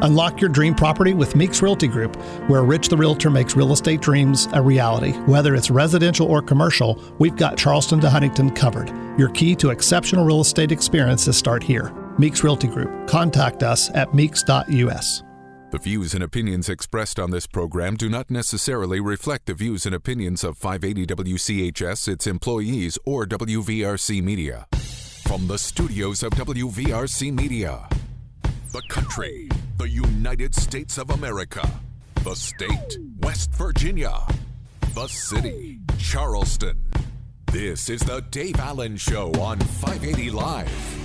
Unlock your dream property with Meeks Realty Group, where Rich the Realtor makes real estate dreams a reality. Whether it's residential or commercial, we've got Charleston to Huntington covered. Your key to exceptional real estate experiences start here. Meeks Realty Group. Contact us at meeks.us. The views and opinions expressed on this program do not necessarily reflect the views and opinions of 580 WCHS, its employees, or WVRC Media. From the studios of WVRC Media, the country, the United States of America, the state, West Virginia, the city, Charleston. This is the Dave Allen Show on 580 Live.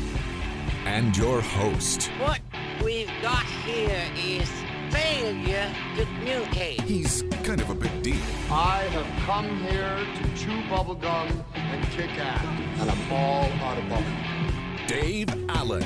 And your host. What we've got here is failure to communicate. He's kind of a big deal. I have come here to chew bubblegum and kick ass, and I'm all out of bubblegum. Dave Allen.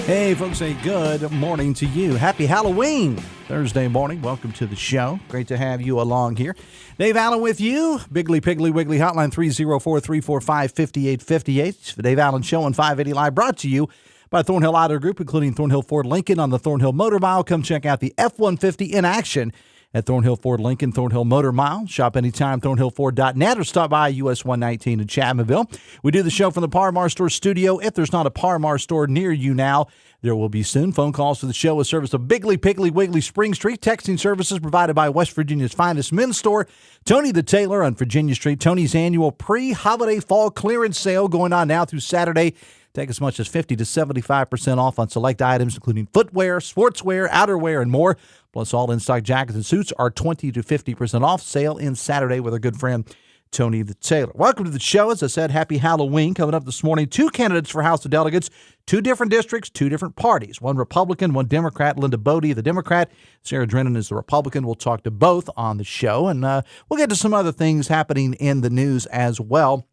Hey, folks, a good morning to you. Happy Halloween Thursday morning. Welcome to the show. Great to have you along here. Dave Allen with you. Biggly, Piggly, Wiggly Hotline 304-345-5858. It's the Dave Allen Show on 580 Live, brought to you by Thornhill Auto Group, including Thornhill Ford Lincoln on the Thornhill Motor Mile. Come check out the F-150 in action at Thornhill Ford Lincoln, Thornhill Motor Mile. Shop anytime, thornhillford.net, or stop by US 119 in Chapmanville. We do the show from the Par-Mar Store studio. If there's not a Par-Mar store near you now, there will be soon. Phone calls to the show with service of Biggly, Piggly, Wiggly Spring Street. Texting services provided by West Virginia's finest men's store, Tony the Tailor on Virginia Street. Tony's annual pre-holiday fall clearance sale going on now through Saturday. Take as much as 50 to 75% off on select items, including footwear, sportswear, outerwear, and more. Plus, all in-stock jackets and suits are 20 to 50% off. Sale ends Saturday with our good friend Tony the Tailor. Welcome to the show. As I said, happy Halloween. Coming up this morning, two candidates for House of Delegates, two different districts, two different parties. One Republican, one Democrat. Linda Bodie, the Democrat. Sarah Drennan is the Republican. We'll talk to both on the show, and we'll get to some other things happening in the news as well.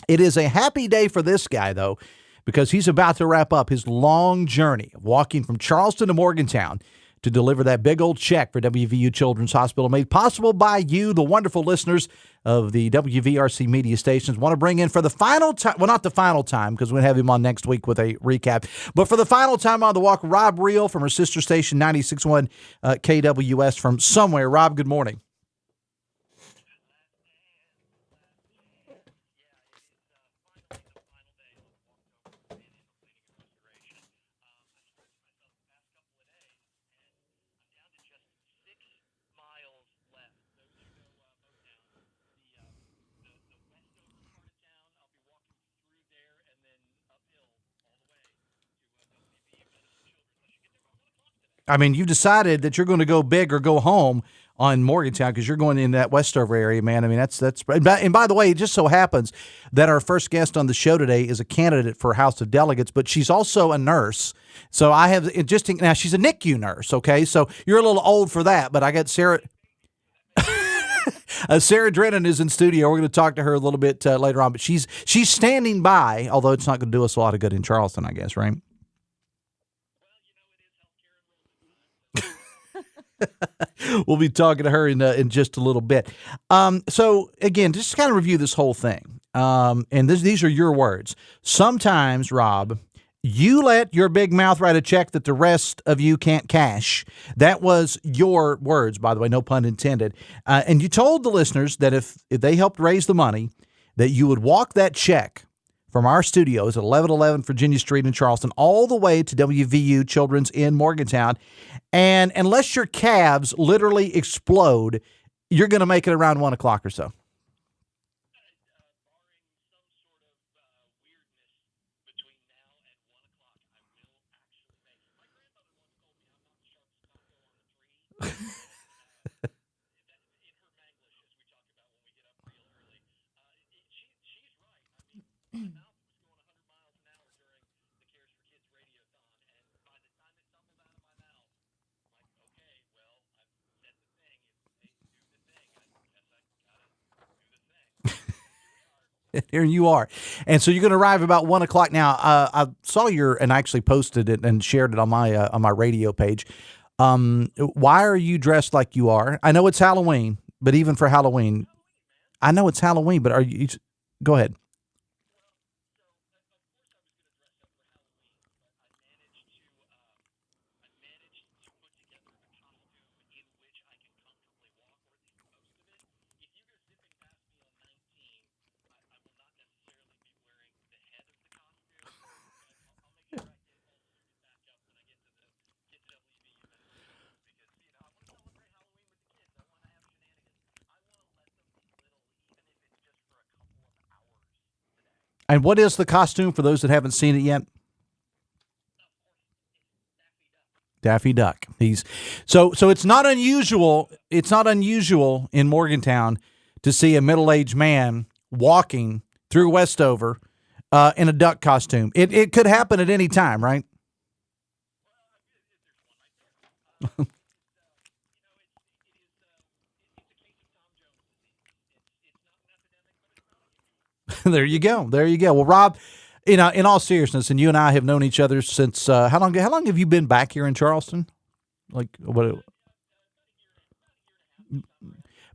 It is a happy day for this guy, though, because he's about to wrap up his long journey of walking from Charleston to Morgantown to deliver that big old check for WVU Children's Hospital, made possible by you, the wonderful listeners of the WVRC media stations. Want to bring in for the final time, well, not the final time, because we'll have him on next week with a recap, but for the final time on the walk, Robb Reel from her sister station, 96.1 KWS from somewhere. Robb, good morning. I mean, you've decided that you're going to go big or go home on Morgantown because you're going in that Westover area, man. I mean, that's. And by the way, it just so happens that our first guest on the show today is a candidate for House of Delegates, but she's also a nurse. So I have now she's a NICU nurse. Okay, so you're a little old for that, but I got Sarah. Sarah Drennan is in studio. We're going to talk to her a little bit later on, but she's standing by. Although it's not going to do us a lot of good in Charleston, I guess, right? We'll be talking to her in just a little bit. So, again, just to kind of review this whole thing, and these are your words. Sometimes, Robb, you let your big mouth write a check that the rest of you can't cash. That was your words, by the way, no pun intended. And you told the listeners that if they helped raise the money, that you would walk that check from our studios at 1111 Virginia Street in Charleston all the way to WVU Children's in Morgantown. And unless your calves literally explode, you're going to make it around 1 o'clock or so. Here you are. And so you're going to arrive about 1 o'clock. Now, I saw and I actually posted it and shared it on my radio page. Why are you dressed like you are? I know it's Halloween, but even for Halloween, I know it's Halloween, but are you? Go ahead. And what is the costume for those that haven't seen it yet? Daffy Duck. So it's not unusual. It's not unusual in Morgantown to see a middle-aged man walking through Westover in a duck costume. It could happen at any time, right? There you go. Well, Rob, in all seriousness, and you and I have known each other since how long have you been back here in Charleston? Like what?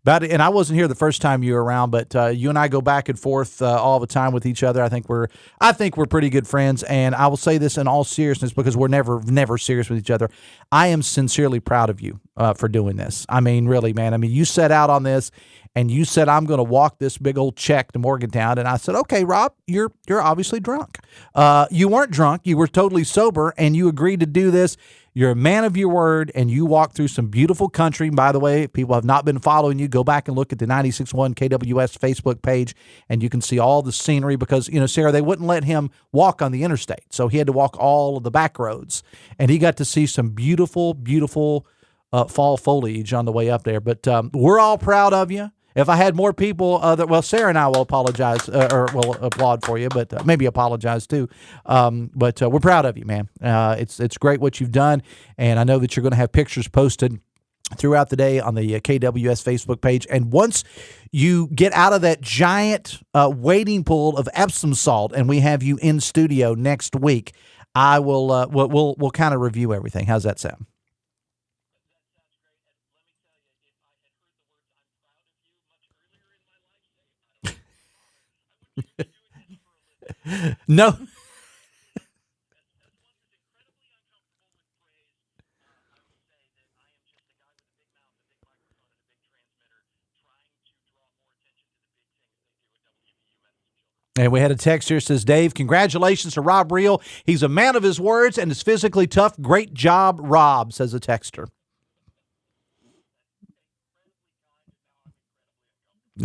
And I wasn't here the first time you were around, but you and I go back and forth all the time with each other. I think we're pretty good friends, and I will say this in all seriousness because we're never serious with each other. I am sincerely proud of you for doing this. I mean, really, man. I mean, you set out on this, and you said, I'm going to walk this big old check to Morgantown. And I said, okay, Rob, you're obviously drunk. You weren't drunk. You were totally sober, and you agreed to do this. You're a man of your word, and you walked through some beautiful country. By the way, if people have not been following you, go back and look at the 96.1 KWS Facebook page, and you can see all the scenery because, Sarah, they wouldn't let him walk on the interstate. So he had to walk all of the back roads, and he got to see some beautiful, beautiful fall foliage on the way up there. But we're all proud of you. If I had more people, Sarah and I will apologize or will applaud for you, but maybe apologize too. But we're proud of you, man. It's great what you've done, and I know that you're going to have pictures posted throughout the day on the KWS Facebook page. And once you get out of that giant wading pool of Epsom salt, and we have you in studio next week, I will we'll kind of review everything. How's that sound? No. And we had a text here that says, Dave, congratulations to Robb Reel. He's a man of his words and is physically tough. Great job, Rob, says a texter.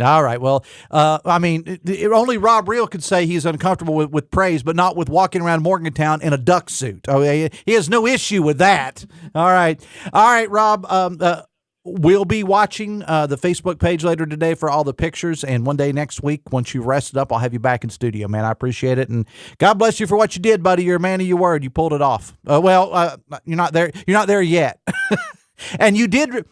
All right. Well, only Robb Reel could say he's uncomfortable with praise, but not with walking around Morgantown in a duck suit. Oh, he has no issue with that. All right, Rob. We'll be watching the Facebook page later today for all the pictures, and one day next week, once you've rested up, I'll have you back in studio, man. I appreciate it, and God bless you for what you did, buddy. You're a man of your word. You pulled it off. You're not there. You're not there yet, and you did.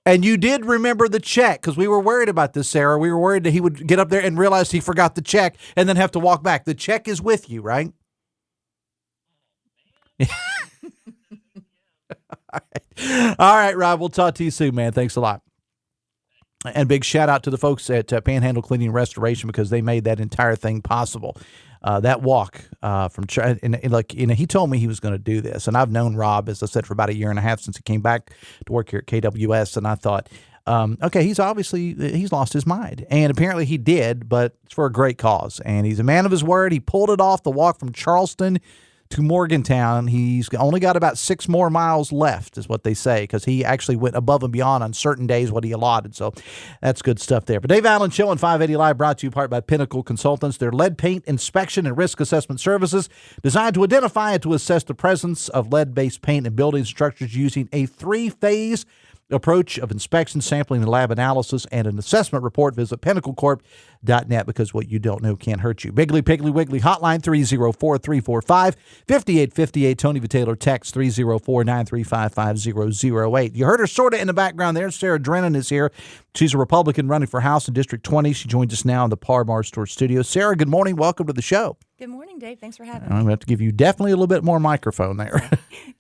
And you did remember the check, because we were worried about this, Sarah. We were worried that he would get up there and realize he forgot the check and then have to walk back. The check is with you, right? All right, Rob. We'll talk to you soon, man. Thanks a lot. And big shout out to the folks at Panhandle Cleaning and Restoration because they made that entire thing possible. That walk he told me he was going to do this, and I've known Rob, as I said, for about a year and a half since he came back to work here at KWS, and I thought, okay, he's lost his mind, and apparently he did, but it's for a great cause, and he's a man of his word. He pulled it off, the walk from Charleston to Morgantown. He's only got about 6 more miles left, is what they say, because he actually went above and beyond on certain days what he allotted. So that's good stuff there. But Dave Allen Show on 580 Live brought to you in part by Pinnacle Consultants. Their lead paint inspection and risk assessment services designed to identify and to assess the presence of lead-based paint in building structures using a 3-phase approach of inspection, sampling, and lab analysis, and an assessment report. Visit pinnaclecorp.net because what you don't know can't hurt you. Biggly Piggly Wiggly hotline 304-345-5858. Tony Vitaylor text 304-935-5008. You heard her sort of in the background there. Sarah Drennan is here. She's a Republican running for House in District 20. She joins us now in the Par-Bar Store studio. Sarah, good morning. Welcome to the show. Good morning, Dave. Thanks for having me. I'm going to have to give you definitely a little bit more microphone there.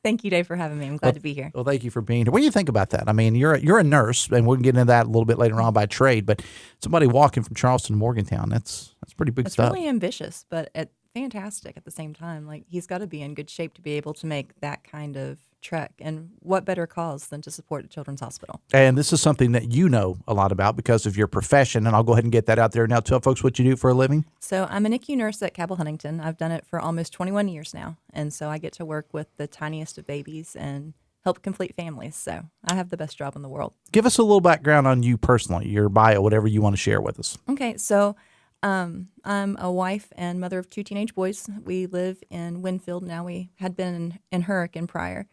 Thank you, Dave, for having me. I'm glad to be here. Well, thank you for being here. What do you think about that? I mean, you're a nurse, and we'll get into that a little bit later on by trade, but somebody walking from Charleston to Morgantown, that's pretty big stuff. It's really ambitious, but fantastic at the same time. Like, he's got to be in good shape to be able to make that kind of trek, and what better cause than to support a children's hospital? And this is something that you know a lot about because of your profession, and I'll go ahead and get that out there now. Tell folks what you do for a living. So I'm a NICU nurse at Cabell Huntington. I've done it for almost 21 years now, and so I get to work with the tiniest of babies and help complete families. So I have the best job in the world. Give us a little background on you personally, your bio, whatever you want to share with us. Okay, so I'm a wife and mother of 2 teenage boys. We live in Winfield now. We had been in Hurricane prior.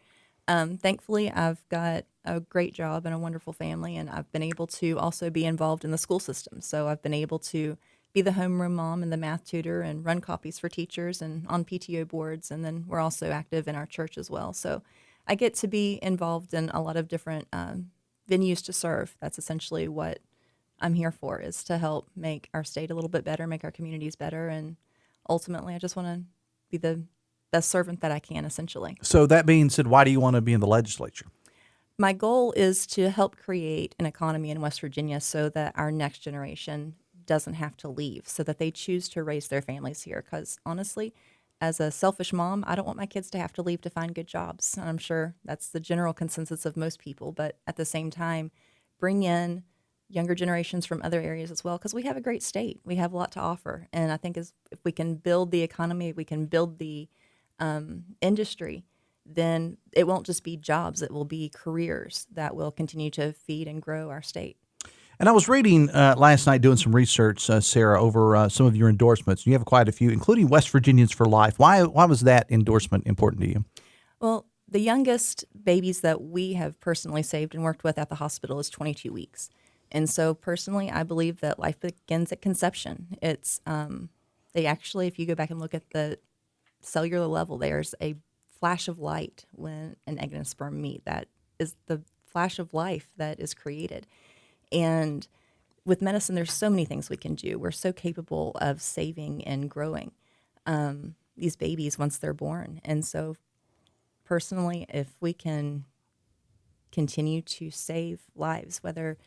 Thankfully, I've got a great job and a wonderful family, and I've been able to also be involved in the school system. So I've been able to be the homeroom mom and the math tutor and run copies for teachers and on PTO boards, and then we're also active in our church as well. So I get to be involved in a lot of different venues to serve. That's essentially what I'm here for, is to help make our state a little bit better, make our communities better, and ultimately I just want to be the best servant that I can, essentially. So that being said, why do you want to be in the legislature? My goal is to help create an economy in West Virginia so that our next generation doesn't have to leave, so that they choose to raise their families here. Because honestly, as a selfish mom, I don't want my kids to have to leave to find good jobs. And I'm sure that's the general consensus of most people. But at the same time, bring in younger generations from other areas as well, because we have a great state. We have a lot to offer. And I think if we can build the economy, we can build the industry, then it won't just be jobs. It will be careers that will continue to feed and grow our state. And I was reading last night, doing some research, Sarah, over some of your endorsements. You have quite a few, including West Virginians for Life. Why was that endorsement important to you? Well, the youngest babies that we have personally saved and worked with at the hospital is 22 weeks. And so personally, I believe that life begins at conception. It's they actually, if you go back and look at the cellular level, there's a flash of light when an egg and a sperm meet. That is the flash of life that is created. And with medicine, there's so many things we can do. We're so capable of saving and growing these babies once they're born. And so personally, if we can continue to save lives, whether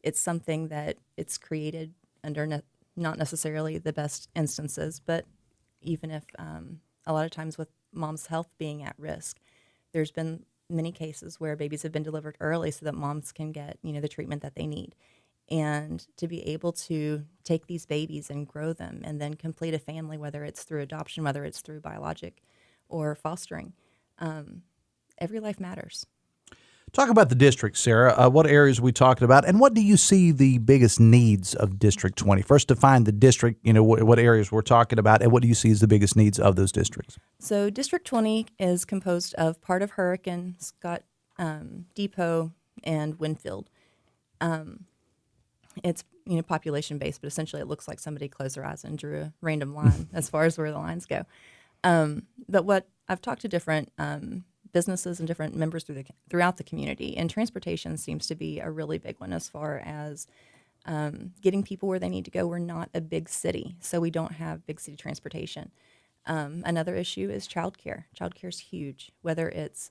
it's something that it's created under not necessarily the best instances, but even if a lot of times with mom's health being at risk, there's been many cases where babies have been delivered early so that moms can get, the treatment that they need. And to be able to take these babies and grow them and then complete a family, whether it's through adoption, whether it's through biologic or fostering, every life matters. Talk about the district, Sarah. What areas are we talking about, and what do you see the biggest needs of District 20? First, define the district, what areas we're talking about, and what do you see as the biggest needs of those districts? So District 20 is composed of part of Hurricane, Scott Depot, and Winfield. It's population-based, but essentially it looks like somebody closed their eyes and drew a random line as far as where the lines go. But what I've talked to different businesses and different members throughout the community, and transportation seems to be a really big one as far as getting people where they need to go. We're not a big city, so we don't have big city transportation. Another issue is childcare. Childcare is huge, whether it's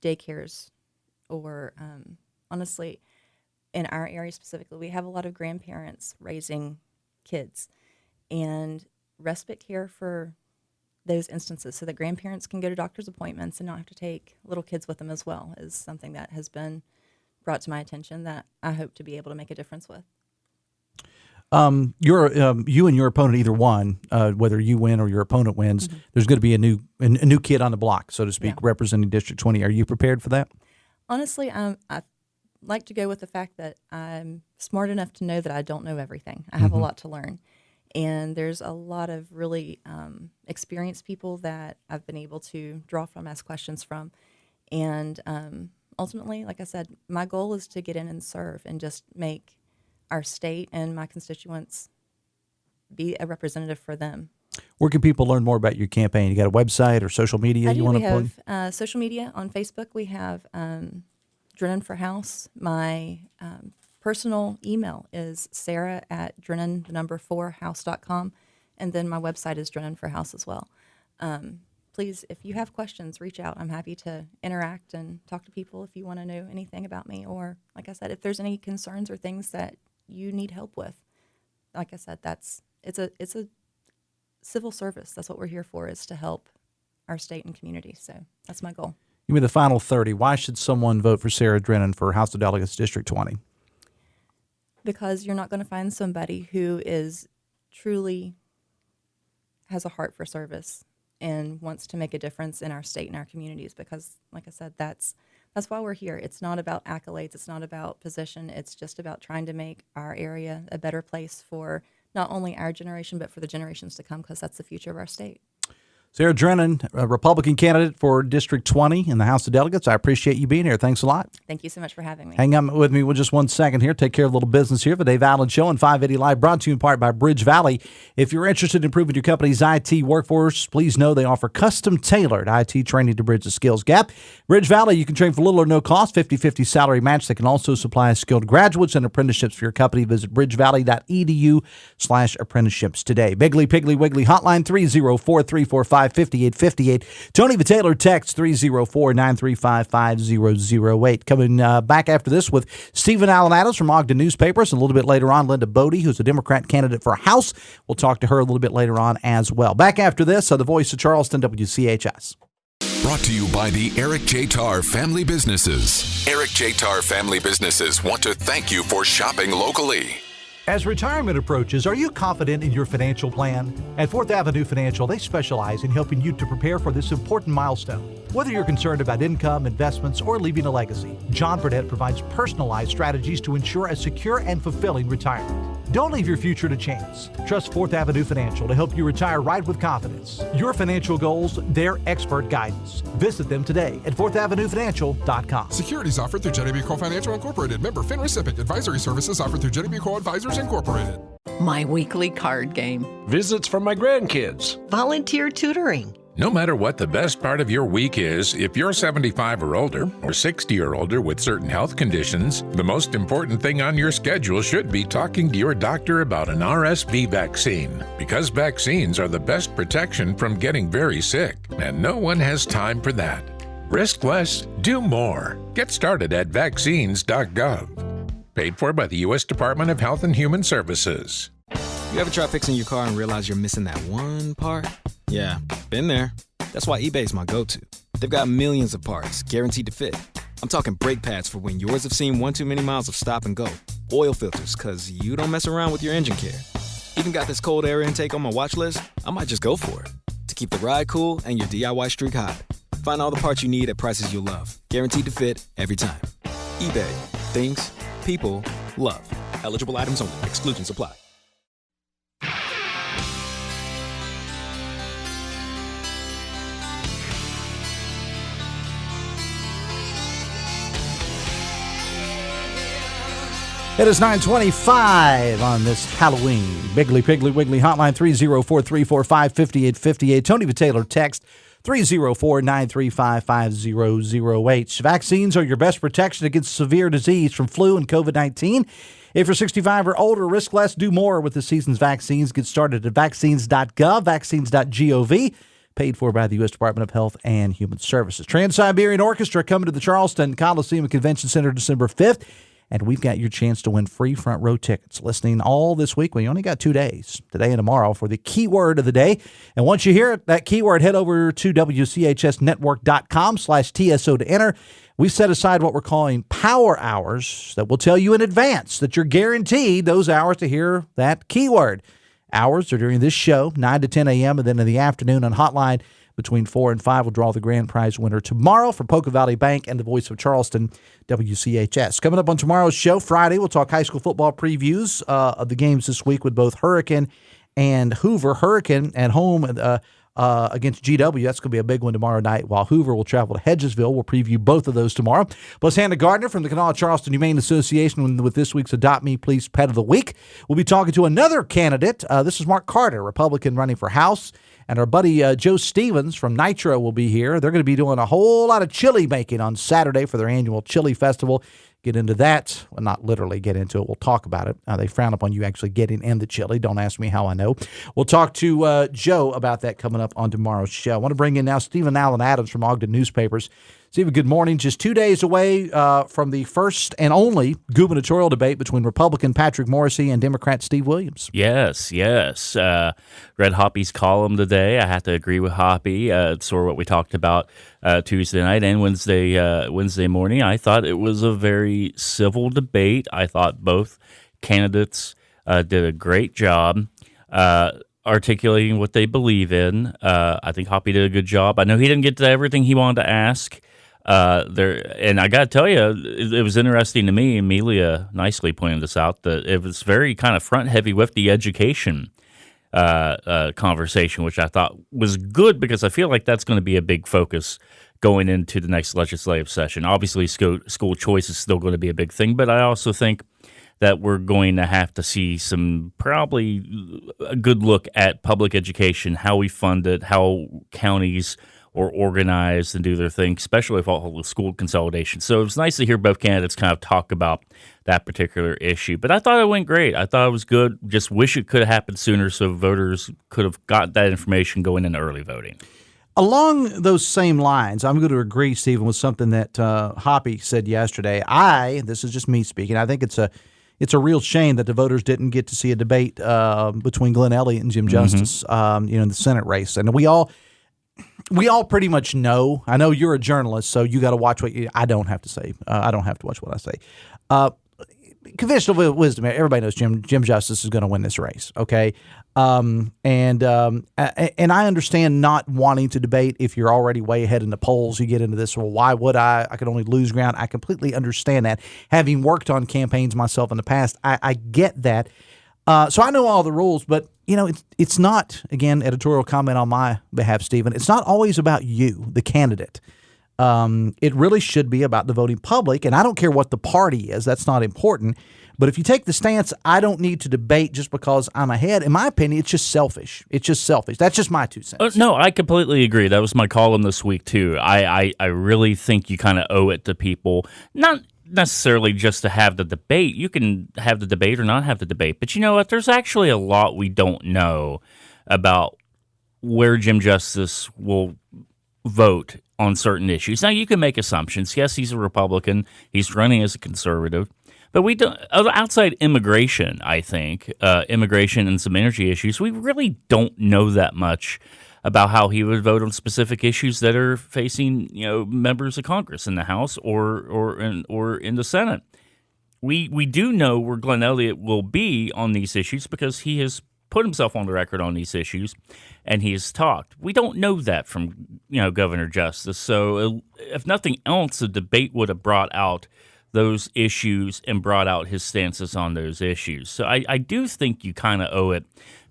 daycares or honestly, in our area specifically, we have a lot of grandparents raising kids, and respite care for those instances so that grandparents can go to doctor's appointments and not have to take little kids with them as well is something that has been brought to my attention that I hope to be able to make a difference with. You and your opponent, either one, whether you win or your opponent wins, there's going to be a new kid on the block, so to speak, representing District 20. Are you prepared for that? Honestly, I like to go with the fact that I'm smart enough to know that I don't know everything. I have a lot to learn. And there's a lot of really experienced people that I've been able to draw from, ask questions from. And ultimately, like I said, my goal is to get in and serve and just make our state and my constituents be a representative for them. Where can people learn more about your campaign? You got a website or social media you want to plug? We have social media on Facebook. We have Drennan for House. My personal email is sarah@drennan4house.com, and then my website is Drennan for House as well. Please, if you have questions, reach out. I'm happy to interact and talk to people if you want to know anything about me, or like I said, if there's any concerns or things that you need help with. Like I said, it's a civil service. That's what we're here for, is to help our state and community. So that's my goal. Give me the final 30. Why should someone vote for Sarah Drennan for House of Delegates District 20? Because you're not going to find somebody who is truly has a heart for service and wants to make a difference in our state and our communities. Because, like I said, that's why we're here. It's not about accolades. It's not about position. It's just about trying to make our area a better place for not only our generation, but for the generations to come, because that's the future of our state. Sarah Drennan, a Republican candidate for District 20 in the House of Delegates. I appreciate you being here. Thanks a lot. Thank you so much for having me. Hang on with me just 1 second here. Take care of a little business here. The Dave Allen Show on 580 Live, brought to you in part by Bridge Valley. If you're interested in improving your company's IT workforce, please know they offer custom-tailored IT training to bridge the skills gap. Bridge Valley, you can train for little or no cost, 50-50 salary match. They can also supply skilled graduates and apprenticeships for your company. Visit bridgevalley.edu/apprenticeships today. Biggly Piggly Wiggly hotline 304-345-5858. Tony the Taylor text 304-935-5008. Coming back after this with Stephen Allen Adams from Ogden Newspapers. And a little bit later on, Linda Bodie, who's a Democrat candidate for House. We'll talk to her a little bit later on as well. Back after this, the voice of Charleston, WCHS. Brought to you by the Eric J. Tarr Family Businesses. Eric J. Tarr Family Businesses want to thank you for shopping locally. As retirement approaches, are you confident in your financial plan? At 4th Avenue Financial, they specialize in helping you to prepare for this important milestone. Whether you're concerned about income, investments, or leaving a legacy, John Burnett provides personalized strategies to ensure a secure and fulfilling retirement. Don't leave your future to chance. Trust 4th Avenue Financial to help you retire right with confidence. Your financial goals, their expert guidance. Visit them today at 4thavenuefinancial.com. Securities offered through Jenny B. Co. Financial Incorporated. Member FINRA SIPC. Advisory services offered through Jenny B. Co. Advisors Incorporated. My weekly card game. Visits from my grandkids. Volunteer tutoring. No matter what the best part of your week is, if you're 75 or older, or 60 or older with certain health conditions, the most important thing on your schedule should be talking to your doctor about an RSV vaccine. Because vaccines are the best protection from getting very sick, and no one has time for that. Risk less, do more. Get started at vaccines.gov. Paid for by the U.S. Department of Health and Human Services. You ever try fixing your car and realize you're missing that one part? Yeah, been there. That's why eBay's my go-to. They've got millions of parts, guaranteed to fit. I'm talking brake pads for when yours have seen one too many miles of stop and go. Oil filters, cause you don't mess around with your engine care. Even got this cold air intake on my watch list. I might just go for it. To keep the ride cool and your DIY streak hot. Find all the parts you need at prices you'll love. Guaranteed to fit every time. eBay. Things people love. Eligible items only. Exclusions apply. It is 9:25 on this Halloween. Biggly Piggly Wiggly hotline 304-345-5858. Tony the Taylor text 304-935-5008. Vaccines are your best protection against severe disease from flu and COVID-19. If you're 65 or older, risk less, do more with the season's vaccines. Get started at vaccines.gov, vaccines.gov. Paid for by the U.S. Department of Health and Human Services. Trans-Siberian Orchestra coming to the Charleston Coliseum Convention Center December 5th. And we've got your chance to win free front row tickets. Listening all this week. We only got 2 days, today and tomorrow, for the keyword of the day. And once you hear that keyword, head over to WCHSnetwork.com/TSO to enter. We set aside what we're calling power hours that will tell you in advance that you're guaranteed those hours to hear that keyword. Hours are during this show, 9 to 10 a.m., and then in the afternoon on Hotline between 4 and 5. We'll draw the grand prize winner tomorrow for Poca Valley Bank and the voice of Charleston, WCHS. Coming up on tomorrow's show, Friday, we'll talk high school football previews of the games this week with both Hurricane and Hoover. Hurricane at home against GW. That's going to be a big one tomorrow night, while Hoover will travel to Hedgesville. We'll preview both of those tomorrow. Plus, Hannah Gardner from the Kanawha Charleston Humane Association with this week's Adopt Me Please Pet of the Week. We'll be talking to another candidate. This is Mark Carter, Republican running for House. And our buddy Joe Stevens from Nitro will be here. They're going to be doing a whole lot of chili making on Saturday for their annual chili festival. Get into that. Well, not literally get into it. We'll talk about it. They frown upon you actually getting in the chili. Don't ask me how I know. We'll talk to Joe about that coming up on tomorrow's show. I want to bring in now Stephen Allen Adams from Ogden Newspapers. Stephen, good morning. Just 2 days away from the first and only gubernatorial debate between Republican Patrick Morrisey and Democrat Steve Williams. Yes. Read Hoppy's column today. I have to agree with Hoppy. Sort of what we talked about Tuesday night and Wednesday morning. I thought it was a very civil debate. I thought both candidates did a great job articulating what they believe in. I think Hoppy did a good job. I know he didn't get to everything he wanted to ask. And I got to tell you, it was interesting to me. Amelia nicely pointed this out, that it was very kind of front heavy with the education conversation, which I thought was good because I feel like that's going to be a big focus going into the next legislative session. Obviously, school choice is still going to be a big thing, but I also think that we're going to have to see probably a good look at public education, how we fund it, how counties or organized and do their thing, especially with all the school consolidation. So it was nice to hear both candidates kind of talk about that particular issue. But I thought it went great. I thought it was good. Just wish it could have happened sooner so voters could have got that information going into early voting. Along those same lines, I'm going to agree, Stephen, with something that Hoppy said yesterday. This is just me speaking, I think it's a real shame that the voters didn't get to see a debate between Glenn Elliott and Jim Justice in the Senate race. And we all pretty much know. I know you're a journalist, so you got to watch I don't have to say. I don't have to watch what I say. Conventional wisdom, everybody knows Jim Justice is going to win this race, okay? And I understand not wanting to debate if you're already way ahead in the polls. You get into this, well, why would I? I could only lose ground. I completely understand that. Having worked on campaigns myself in the past, I get that. So I know all the rules, but it's not, again, editorial comment on my behalf, Stephen, it's not always about you, the candidate. It really should be about the voting public, and I don't care what the party is. That's not important. But if you take the stance, I don't need to debate just because I'm ahead, in my opinion, it's just selfish. That's just my 2 cents. No, I completely agree. That was my column this week, too. I really think you kind of owe it to people, not necessarily just to have the debate. You can have the debate or not have the debate. But you know what? There's actually a lot we don't know about where Jim Justice will vote on certain issues. Now, you can make assumptions. Yes, he's a Republican. He's running as a conservative. But we don't, outside immigration, I think, immigration and some energy issues, we really don't know that much about how he would vote on specific issues that are facing, members of Congress in the House or in the Senate. We do know where Glenn Elliott will be on these issues because he has put himself on the record on these issues, and he has talked. We don't know that from Governor Justice. So if nothing else, the debate would have brought out those issues and brought out his stances on those issues. So I do think you kind of owe it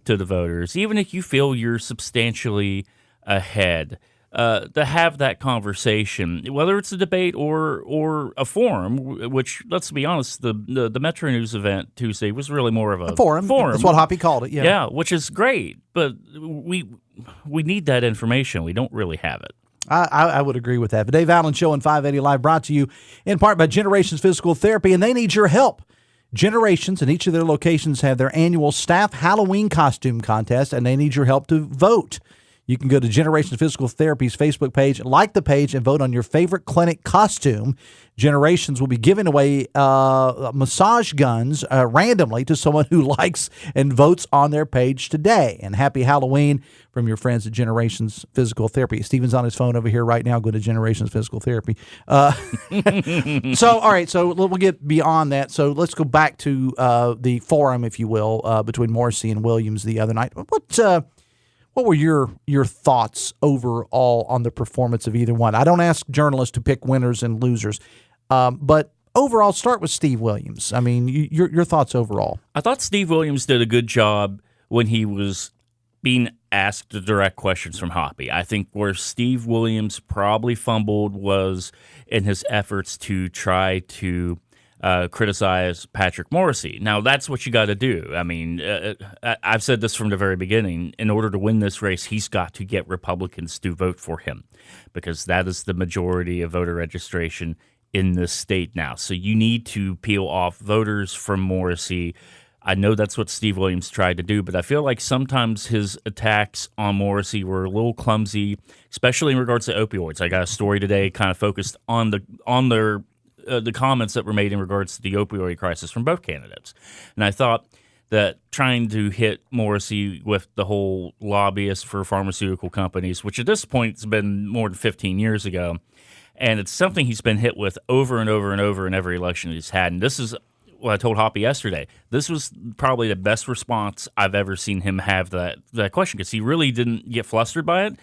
to the voters, even if you feel you're substantially ahead, to have that conversation, whether it's a debate or a forum, which, let's be honest, the Metro News event Tuesday was really more of a forum. That's what Hoppy called it, Yeah, which is great, but we need that information. We don't really have it. I would agree with that. The Dave Allen Show on 580 Live brought to you in part by Generations Physical Therapy, and they need your help. Generations in each of their locations have their annual staff Halloween costume contest, and they need your help to vote. You can go to Generations Physical Therapy's Facebook page, like the page, and vote on your favorite clinic costume. Generations will be giving away massage guns randomly to someone who likes and votes on their page today. And happy Halloween from your friends at Generations Physical Therapy. Steven's on his phone over here right now. Go to Generations Physical Therapy. So, all right, so we'll get beyond that. So let's go back to the forum, if you will, between Morrissey and Williams the other night. What were your thoughts overall on the performance of either one? I don't ask journalists to pick winners and losers, but overall, start with Steve Williams. I mean, your thoughts overall. I thought Steve Williams did a good job when he was being asked the direct questions from Hoppy. I think where Steve Williams probably fumbled was in his efforts to try to criticize Patrick Morrissey. Now, that's what you got to do. I mean, I've said this from the very beginning. In order to win this race, he's got to get Republicans to vote for him because that is the majority of voter registration in this state now. So you need to peel off voters from Morrissey. I know that's what Steve Williams tried to do, but I feel like sometimes his attacks on Morrissey were a little clumsy, especially in regards to opioids. I got a story today kind of focused on the comments that were made in regards to the opioid crisis from both candidates. And I thought that trying to hit Morrissey with the whole lobbyist for pharmaceutical companies, which at this point has been more than 15 years ago, and it's something he's been hit with over and over and over in every election he's had. And this is what I told Hoppy yesterday. This was probably the best response I've ever seen him have that question because he really didn't get flustered by it.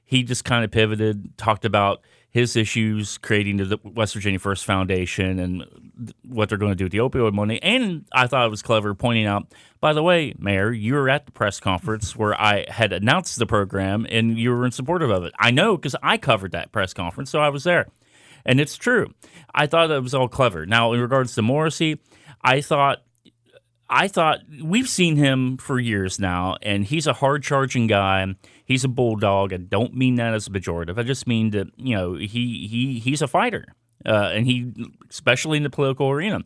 He just kind of pivoted, talked about his issues, creating the West Virginia First Foundation and what they're going to do with the opioid money. And I thought it was clever pointing out, by the way, Mayor, you were at the press conference where I had announced the program and you were in support of it. I know because I covered that press conference, so I was there. And it's true. I thought it was all clever. Now, in regards to Morrissey, I thought we've seen him for years now, and he's a hard-charging guy. He's a bulldog. I don't mean that as a pejorative. I just mean that, he's a fighter, and he, especially in the political arena.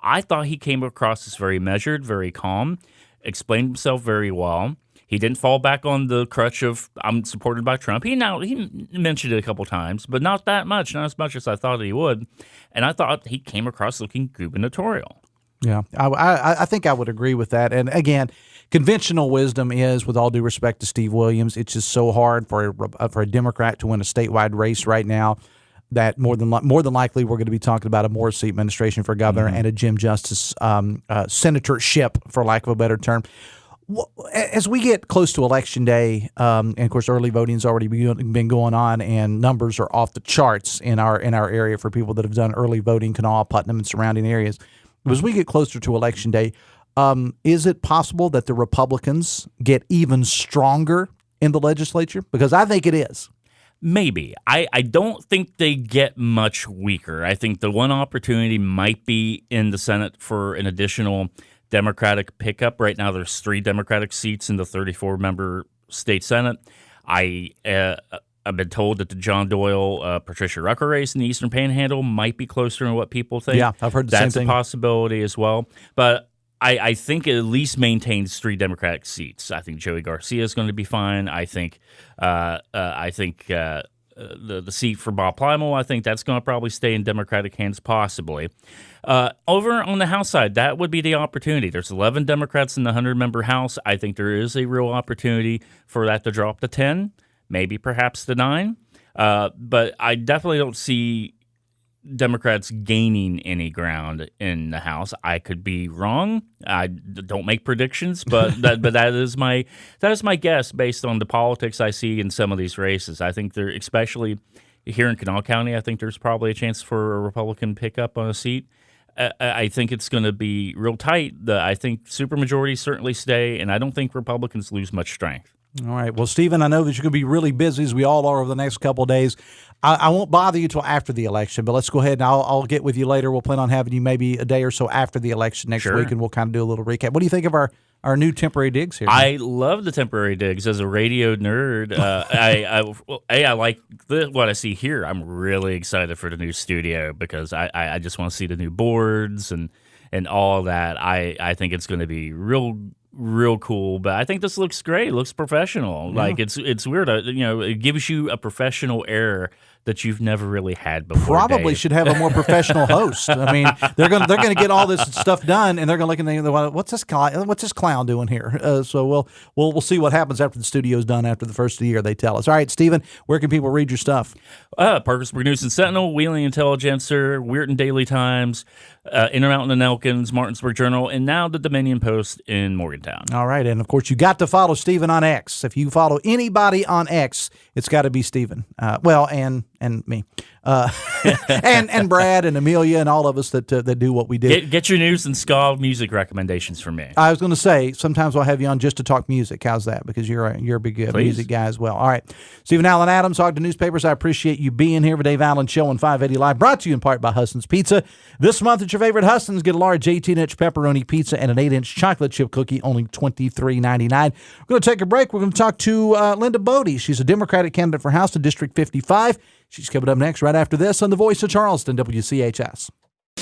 I thought he came across as very measured, very calm, explained himself very well. He didn't fall back on the crutch of I'm supported by Trump. He mentioned it a couple times, but not that much, not as much as I thought he would. And I thought he came across looking gubernatorial. Yeah, I think I would agree with that. And again, conventional wisdom is, with all due respect to Steve Williams, it's just so hard for a Democrat to win a statewide race right now that more than likely we're going to be talking about a Morrissey administration for governor and a Jim Justice senatorship, for lack of a better term. As we get close to Election Day, and of course early voting's already been going on, and numbers are off the charts in our area for people that have done early voting, Kanawha, Putnam, and surrounding areas. As we get closer to Election Day, is it possible that the Republicans get even stronger in the legislature? Because I think it is. Maybe. I don't think they get much weaker. I think the one opportunity might be in the Senate for an additional Democratic pickup. Right now there's 3 Democratic seats in the 34-member state Senate. I've been told that the John Doyle, Patricia Rucker race in the Eastern Panhandle might be closer than what people think. Yeah, I've heard the same thing. That's a possibility as well. But I think it at least maintains 3 Democratic seats. I think Joey Garcia is going to be fine. I think the seat for Bob Plymouth, I think that's going to probably stay in Democratic hands possibly. Over on the House side, that would be the opportunity. There's 11 Democrats in the 100-member House. I think there is a real opportunity for that to drop to 10. Maybe perhaps the 9, but I definitely don't see Democrats gaining any ground in the House. I could be wrong. I don't make predictions, but that is my guess based on the politics I see in some of these races. I think especially here in Kanawha County, I think there's probably a chance for a Republican pickup on a seat. I think it's going to be real tight. I think supermajorities certainly stay, and I don't think Republicans lose much strength. All right. Well, Stephen, I know that you're going to be really busy, as we all are, over the next couple of days. I won't bother you till after the election, but let's go ahead and I'll get with you later. We'll plan on having you maybe a day or so after the election next week, and we'll kind of do a little recap. What do you think of our new temporary digs here? I love the temporary digs. As a radio nerd, I like what I see here. I'm really excited for the new studio because I just want to see the new boards and all that. I think it's going to be real cool, but I think this looks great. It looks professional. Yeah. Like it's weird. It gives you a professional air that you've never really had before. Probably should have a more professional host. I mean, they're going to get all this stuff done, and they're going to look and think, what's this clown doing here? So we'll see what happens after the studio's done after the first of the year. They tell us. All right, Stephen, where can people read your stuff? Parkersburg News and Sentinel, Wheeling Intelligencer, Weirton Daily Times, Intermountain and Elkins, Martinsburg Journal, and now the Dominion Post in Morgantown. All right, and of course you got to follow Stephen on X. If you follow anybody on X, it's got to be Stephen. And me, and Brad and Amelia and all of us that do what we do. Get your news and ska music recommendations from me. I was going to say sometimes I'll have you on just to talk music. How's that? Because you're a big music guy as well. All right, Stephen Allen Adams, Ogden Newspapers. I appreciate you being here for Dave Allen Show on 580 Live, brought to you in part by Huston's Pizza. This month at your favorite Huston's, get a large 18-inch pepperoni pizza and an 8-inch chocolate chip cookie, only $23.99. We're going to take a break. We're going to talk to Linda Bodie. She's a Democratic candidate for House in District 55. She's coming up next right after this on the Voice of Charleston, WCHS.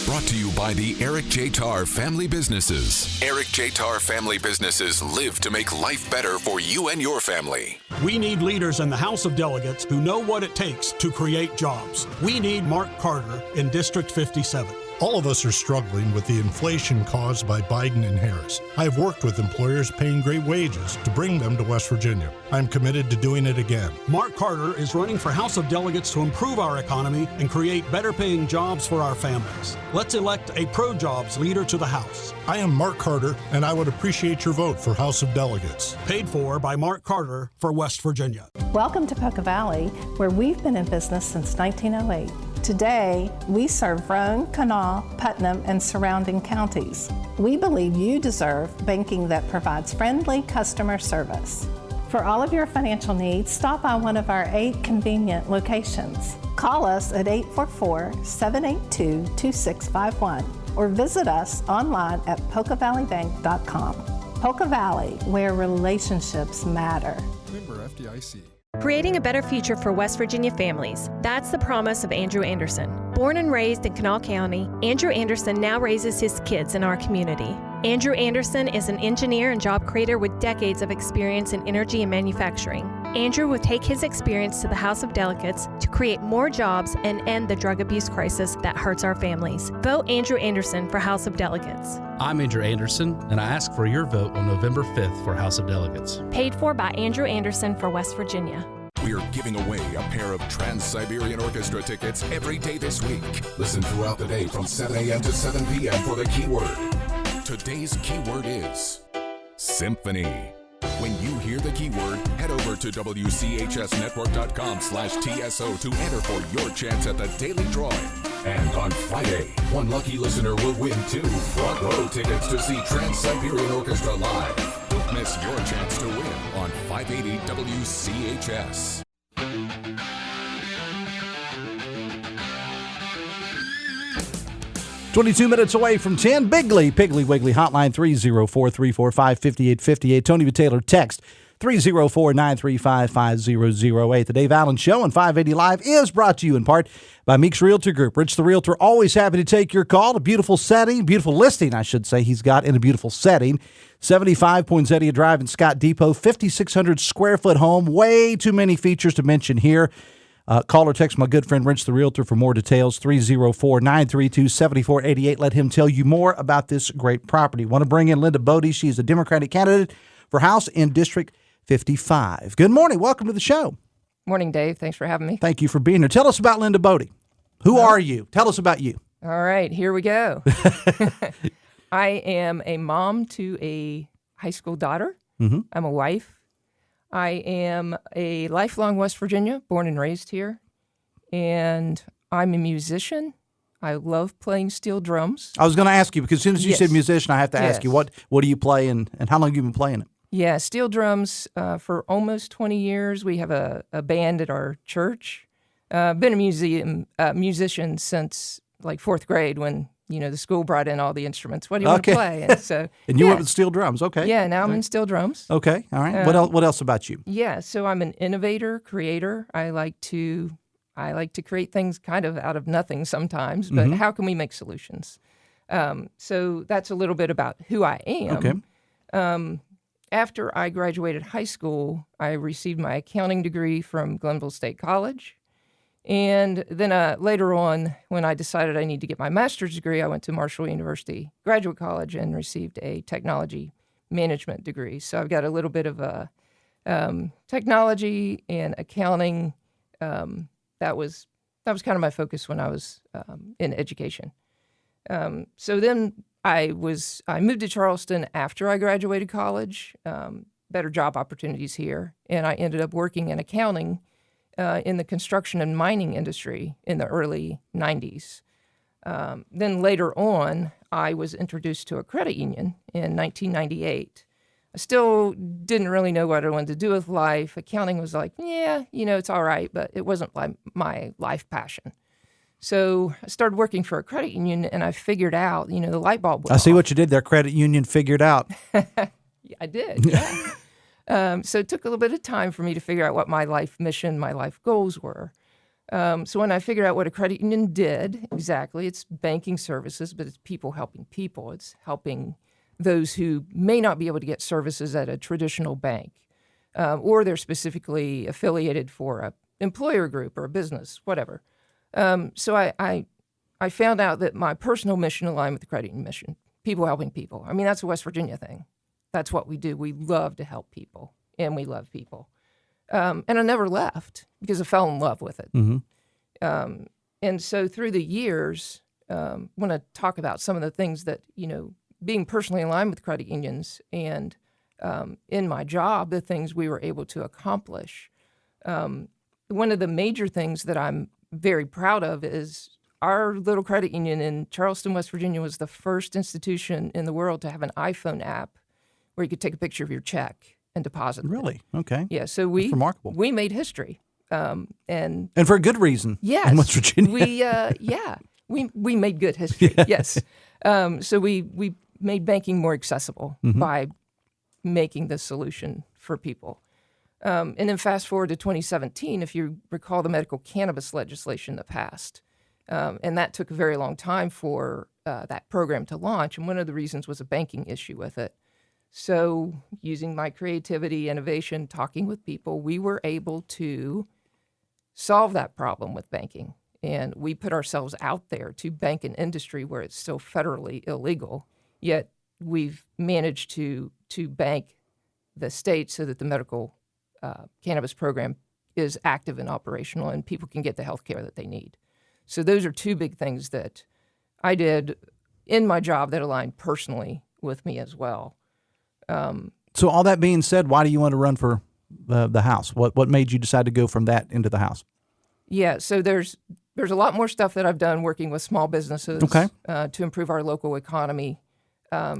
Brought to you by the Eric J. Tarr Family Businesses. Eric J. Tarr Family Businesses live to make life better for you and your family. We need leaders in the House of Delegates who know what it takes to create jobs. We need Mark Carter in District 57. All of us are struggling with the inflation caused by Biden and Harris. I have worked with employers paying great wages to bring them to West Virginia. I'm committed to doing it again. Mark Carter is running for House of Delegates to improve our economy and create better paying jobs for our families. Let's elect a pro-jobs leader to the House. I am Mark Carter, and I would appreciate your vote for House of Delegates. Paid for by Mark Carter for West Virginia. Welcome to Poca Valley, where we've been in business since 1908. Today, we serve Roane, Kanawha, Putnam, and surrounding counties. We believe you deserve banking that provides friendly customer service. For all of your financial needs, stop by one of our 8 convenient locations. Call us at 844-782-2651 or visit us online at PocaValleyBank.com. Poca Valley, where relationships matter. Member FDIC. Creating a better future for West Virginia families. That's the promise of Andrew Anderson. Born and raised in Kanawha County, Andrew Anderson now raises his kids in our community. Andrew Anderson is an engineer and job creator with decades of experience in energy and manufacturing. Andrew will take his experience to the House of Delegates to create more jobs and end the drug abuse crisis that hurts our families. Vote Andrew Anderson for House of Delegates. I'm Andrew Anderson, and I ask for your vote on November 5th for House of Delegates. Paid for by Andrew Anderson for West Virginia. We're giving away a pair of Trans-Siberian Orchestra tickets every day this week. Listen throughout the day from 7 a.m. to 7 p.m. for the keyword. Today's keyword is symphony. When you hear the keyword, head over to WCHSnetwork.com/TSO to enter for your chance at the daily drawing. And on Friday, one lucky listener will win 2 front row tickets to see Trans-Siberian Orchestra live. Don't miss your chance to win on 580 WCHS. 22 minutes away from 10. Piggly Wiggly hotline 304-345-5858. Tony V. Taylor text 304-935-5008. The Dave Allen Show on 580 Live is brought to you in part by Meeks Realtor Group. Rich the Realtor, always happy to take your call. A beautiful setting, beautiful listing, I should say, he's got in a beautiful setting. 75 Poinsettia Drive in Scott Depot, 5,600 square foot home. Way too many features to mention here. Call or text my good friend Rich the Realtor for more details, 304-932-7488. Let him tell you more about this great property. Want to bring in Linda Bodie. She's a Democratic candidate for House in District 55. Good morning. Welcome to the show. Morning, Dave. Thanks for having me. Thank you for being here. Tell us about Linda Bodie. Who are you? Tell us about you. All right, here we go. I am a mom to a high school daughter. Mm-hmm. I'm a wife. I am a lifelong West Virginia, born and raised here. And I'm a musician. I love playing steel drums. I was going to ask you, because as soon as you said musician, I have to ask you, what do you play and how long have you been playing it? Yeah, steel drums for almost 20 years. We have a band at our church. Been a musician since like 4th grade when, the school brought in all the instruments. What do you want to play? And so, and you went with steel drums, okay. Yeah, now I'm in steel drums. Okay, all right. What else about you? Yeah, so I'm an innovator, creator. I like to create things kind of out of nothing sometimes, but how can we make solutions? So that's a little bit about who I am. Okay. After I graduated high school, I received my accounting degree from Glenville State College. And then later on, when I decided I need to get my master's degree, I went to Marshall University Graduate College and received a technology management degree. So I've got a little bit of technology and accounting. That was kind of my focus when I was in education. So then I moved to Charleston after I graduated college, better job opportunities here, and I ended up working in accounting in the construction and mining industry in the early 90s. Then later on, I was introduced to a credit union in 1998. I still didn't really know what I wanted to do with life. Accounting was like, it's all right, but it wasn't like my life passion. So I started working for a credit union, and I figured out, the light bulb went I see off. what you did there, credit union figured out. I did, yeah. So it took a little bit of time for me to figure out what my life mission, my life goals were. So when I figured out what a credit union did, exactly, it's banking services, but it's people helping people. It's helping those who may not be able to get services at a traditional bank, or they're specifically affiliated for an employer group or a business, whatever. So I I found out that my personal mission aligned with the credit union mission, people helping people. I mean, that's a West Virginia thing. That's what we do. We love to help people, and we love people. And I never left because I fell in love with it. And so through the years, I want to talk about some of the things that, being personally aligned with credit unions and in my job, the things we were able to accomplish. One of the major things that I'm very proud of is our little credit union in Charleston, West Virginia, was the first institution in the world to have an iPhone app where you could take a picture of your check and deposit it. Really? Okay. Yeah. So That's remarkable. we made history, and for a good reason. Yes, in West Virginia. we made good history. Yes. So we made banking more accessible by making this solution for people. And then fast forward to 2017, if you recall the medical cannabis legislation that passed. And that took a very long time for that program to launch. And one of the reasons was a banking issue with it. So using my creativity, innovation, talking with people, we were able to solve that problem with banking. And we put ourselves out there to bank an industry where it's still federally illegal. Yet we've managed to bank the state so that the medical cannabis program is active and operational and people can get the health care that they need. So those are two big things that I did in my job that aligned personally with me as well. So all that being said, why do you want to run for the House? What made you decide to go from that into the House? Yeah, so there's a lot more stuff that I've done working with small businesses to improve our local economy.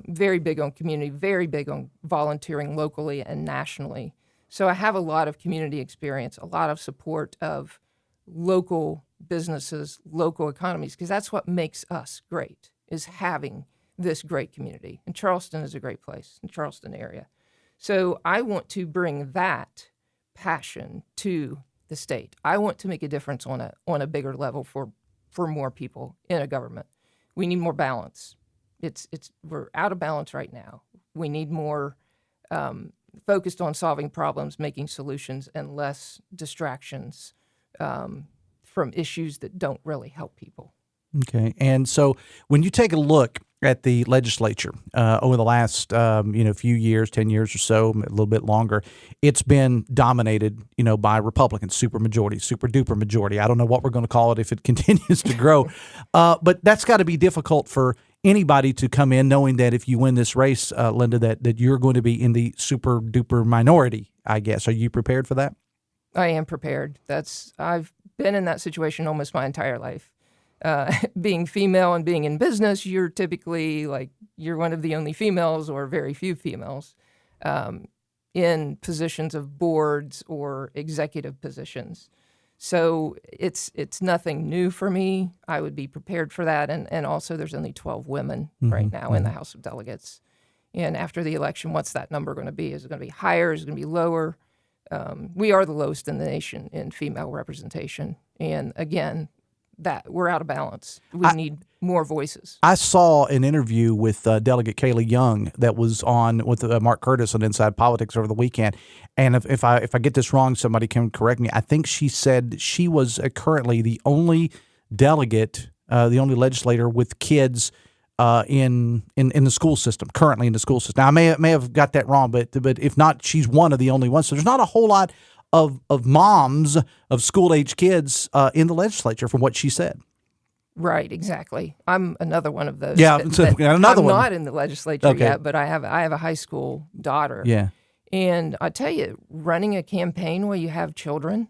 Very big on community, very big on volunteering locally and nationally. So I have a lot of community experience, a lot of support of local businesses, local economies, because that's what makes us great, is having this great community. And Charleston is a great place, in the Charleston area. So I want to bring that passion to the state. I want to make a difference on a bigger level for more people in a government. We need more balance. We're out of balance right now. We need more focused on solving problems, making solutions, and less distractions from issues that don't really help people. Okay. And so when you take a look at the legislature over the last few years, 10 years or so, a little bit longer, it's been dominated, by Republicans, super duper majority. I don't know what we're going to call it if it continues to grow. But that's got to be difficult for anybody to come in knowing that if you win this race, Linda, that you're going to be in the super duper minority, I guess. Are you prepared for that? I am prepared. I've been in that situation almost my entire life. Being female and being in business, you're typically you're one of the only females or very few females in positions of boards or executive positions. So it's nothing new for me. I would be prepared for that. And also there's only 12 women right now in the House of Delegates. And after the election, what's that number going to be? Is it going to be higher? Is it going to be lower? We are the lowest in the nation in female representation. And again, that we're out of balance. We need more voices. I saw an interview with Delegate Kaylee Young that was on with Mark Curtis on Inside Politics over the weekend. And if I get this wrong, somebody can correct me. I think she said she was currently the only delegate, the only legislator with kids in the school system, currently in the school system. Now, I may have got that wrong, but if not, she's one of the only ones. So there's not a whole lot of moms of school-age kids in the legislature, from what she said. Right, exactly. I'm another one of those. Yeah, another one. I'm not in the legislature yet, but I have a high school daughter. Yeah. And I tell you, running a campaign where you have children,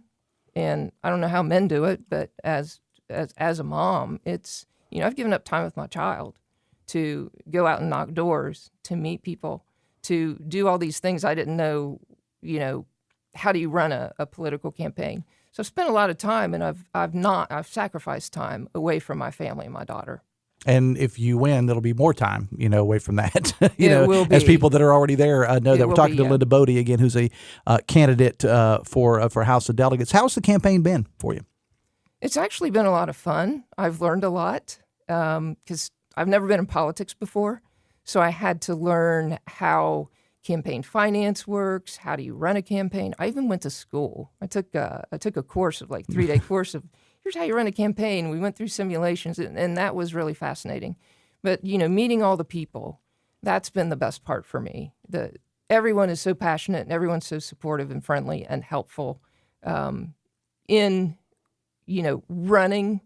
and I don't know how men do it, but as a mom, it's, I've given up time with my child to go out and knock doors, to meet people, to do all these things I didn't know, how do you run a political campaign? So I've spent a lot of time, and I've sacrificed time away from my family and my daughter. And if you win, there'll be more time, away from that. Will be. As people that are already there know that. We're talking to yeah. Linda Bodie again, who's a candidate for House of Delegates. How's the campaign been for you? It's actually been a lot of fun. I've learned a lot because I've never been in politics before, so I had to learn how campaign finance works. How do you run a campaign? I even went to school. I took a course of 3-day course of here's how you run a campaign. We went through simulations, and that was really fascinating. But, meeting all the people, that's been the best part for me. Everyone is so passionate, and everyone's so supportive and friendly and helpful in, running,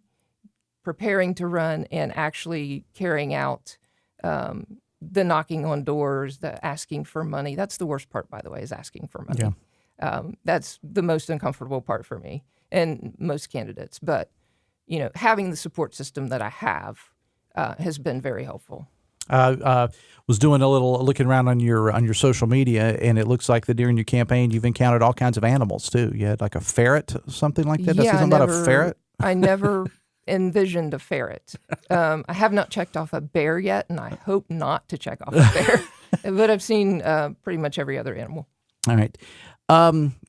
preparing to run, and actually carrying out the knocking on doors, the asking for money. That's the worst part, by the way, is asking for money. Yeah. That's the most uncomfortable part for me and most candidates. But, having the support system that I have has been very helpful. Was doing a little looking around on your social media, and it looks like that during your campaign you've encountered all kinds of animals too. You had like a ferret, something like that. Yeah, about a ferret. I never envisioned a ferret. I have not checked off a bear yet, and I hope not to check off a bear. But I've seen pretty much every other animal. All right.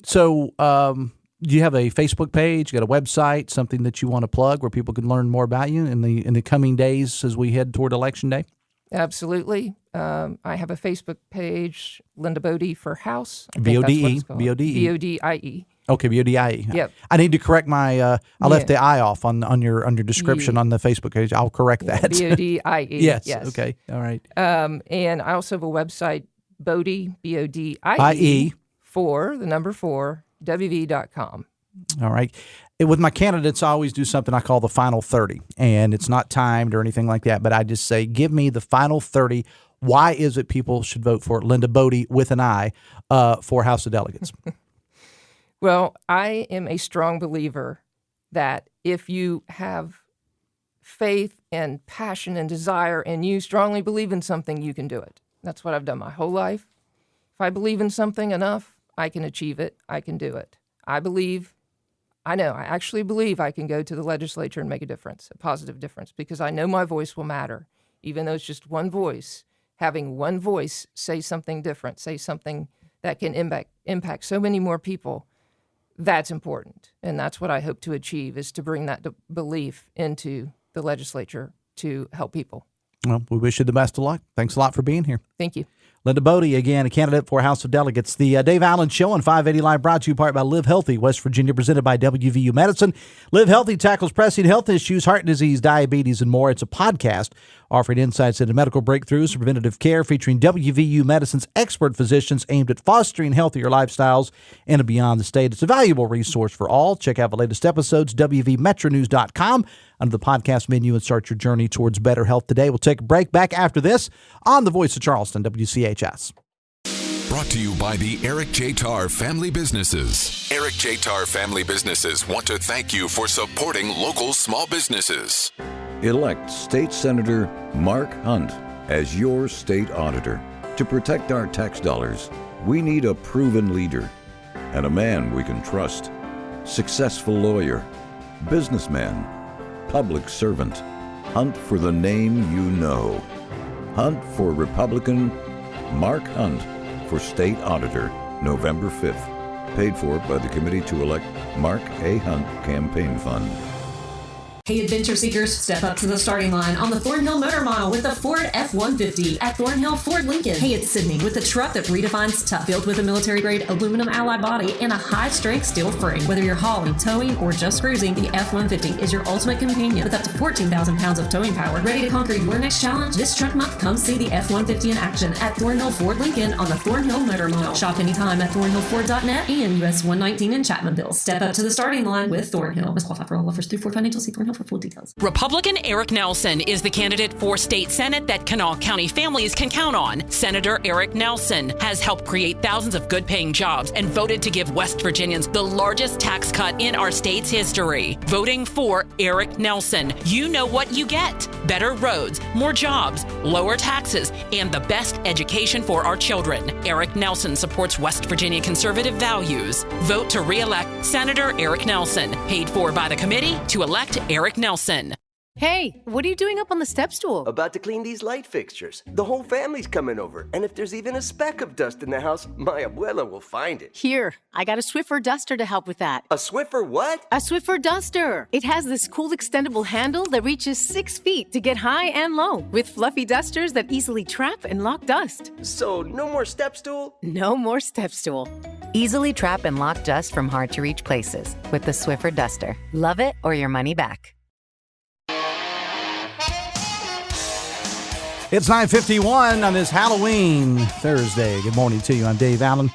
So do you have a Facebook page? You got a website? Something that you want to plug where people can learn more about you in the coming days as we head toward Election Day? Absolutely. I have a Facebook page, Linda Bodie for House. BODE. BODIE. Okay, BODIE. Yep. I need to correct my. I left the I off on your description on the Facebook page. I'll correct that. BODIE. Yes. Okay. All right. And I also have a website, Bodie, BODIE, 4 WV.com. All right. With my candidates, I always do something I call the final 30, and it's not timed or anything like that, but I just say, give me the final 30. Why is it people should vote for Linda Bodie with an I for House of Delegates? Well, I am a strong believer that if you have faith and passion and desire and you strongly believe in something, you can do it. That's what I've done my whole life. If I believe in something enough, I can achieve it. I can do it. I actually believe I can go to the legislature and make a difference, a positive difference, because I know my voice will matter. Even though it's just one voice, having one voice say something different, say something that can impact so many more people, that's important. And that's what I hope to achieve, is to bring that belief into the legislature to help people. Well, we wish you the best of luck. Thanks a lot for being here. Thank you. Linda Bodie, again, a candidate for House of Delegates. The Dave Allen Show on 580 Live, brought to you part by Live Healthy, West Virginia, presented by WVU Medicine. Live Healthy tackles pressing health issues, heart disease, diabetes, and more. It's a podcast offering insights into medical breakthroughs and preventative care, featuring WVU Medicine's expert physicians aimed at fostering healthier lifestyles in and beyond the state. It's a valuable resource for all. Check out the latest episodes, WVMetronews.com, under the podcast menu, and start your journey towards better health today. We'll take a break. Back after this on the Voice of Charleston, WCHS. Brought to you by the Eric J. Tarr Family Businesses. Eric J. Tarr Family Businesses want to thank you for supporting local small businesses. Elect State Senator Mark Hunt as your state auditor. To protect our tax dollars, we need a proven leader and a man we can trust. Successful lawyer, businessman, public servant. Hunt for the name you know. Hunt for Republican Mark Hunt for State Auditor, November 5th. Paid for by the Committee to Elect Mark A. Hunt Campaign Fund. Hey, adventure seekers, step up to the starting line on the Thornhill Motor Mile with the Ford F-150 at Thornhill Ford Lincoln. Hey, it's Sydney with a truck that redefines tough, built with a military-grade aluminum alloy body and a high-strength steel frame. Whether you're hauling, towing, or just cruising, the F-150 is your ultimate companion with up to 14,000 pounds of towing power. Ready to conquer your next challenge? This truck month, come see the F-150 in action at Thornhill Ford Lincoln on the Thornhill Motor Mile. Shop anytime at thornhillford.net and US 119 in Chapmanville. Step up to the starting line with Thornhill. Must qualify for all offers through Ford Financial. See Thornhill for full details. Republican Eric Nelson is the candidate for state senate that Kanawha County families can count on. Senator Eric Nelson has helped create thousands of good-paying jobs and voted to give West Virginians the largest tax cut in our state's history. Voting for Eric Nelson, you know what you get. Better roads, more jobs, lower taxes, and the best education for our children. Eric Nelson supports West Virginia conservative values. Vote to re-elect Senator Eric Nelson. Paid for by the Committee to Elect Eric Nelson. Hey, what are you doing up on the step stool? About to clean these light fixtures. The whole family's coming over, and if there's even a speck of dust in the house, my abuela will find it. Here, I got a Swiffer duster to help with that. A Swiffer what? A Swiffer duster. It has this cool extendable handle that reaches 6 feet to get high and low, with fluffy dusters that easily trap and lock dust. So, no more step stool? No more step stool. Easily trap and lock dust from hard-to-reach places with the Swiffer Duster. Love it or your money back. It's 9:51 on this Halloween Thursday. Good morning to you. I'm Dave Allen.